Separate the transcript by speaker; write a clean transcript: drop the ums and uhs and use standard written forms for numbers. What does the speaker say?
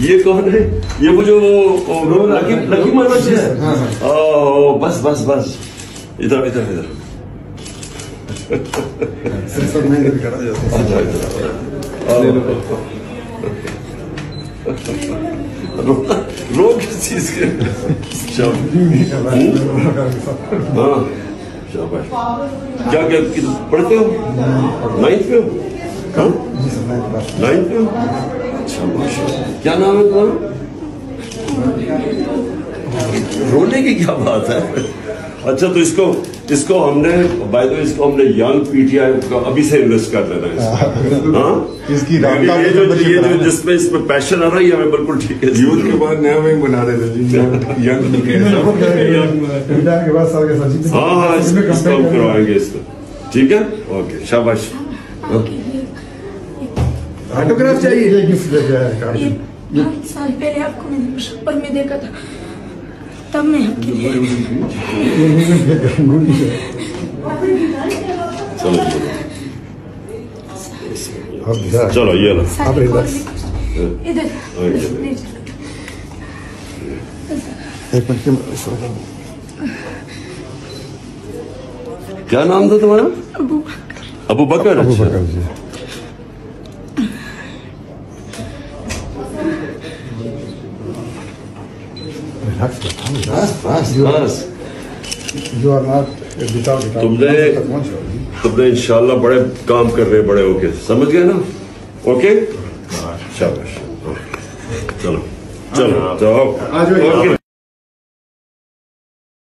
Speaker 1: ये कौन है? ये वो जो लकी मनोज है। बस बस बस, इधर इधर इधर। रो किस चीज के? हाँ शाबाश। क्या क्या पढ़ते हो? 9th में हो? हाँ 9th में हो? अच्छा माशाल्लाह। क्या नाम है तुम्हारा? रोने की क्या बात है? अच्छा तो इसको हमने बाय द वे इसको हमने यंग पीटीआई को अभी से इन्वेस्ट कर देना है। हाँ
Speaker 2: इसकी
Speaker 1: ये जो जिसमें इसमें पैशन आ रहा है हमें बिल्कुल ठीक है।
Speaker 2: यूथ के बाद नया विंग बना रहे थे जी, यंग के बाद साल के साथ।
Speaker 1: हाँ हाँ इसको हम करवाएंगे इसको। ठीक है ओके शाबाश।
Speaker 2: ऑटोग्राफ चाहिए।
Speaker 3: ये गिफ्ट दे गया है कार्ड। 5 साल पहले आपको मैंने पर में देखा था, तब मैं
Speaker 1: चलो ये लो
Speaker 3: इधर।
Speaker 2: एक मिनट।
Speaker 1: क्या नाम था तुम्हारा? अबू बकर। अच्छा बस तुमने इंशाल्लाह बड़े काम कर रहे बड़े होके, समझ गए ना? ओके शाबाश। चलो चलो चलो ओके।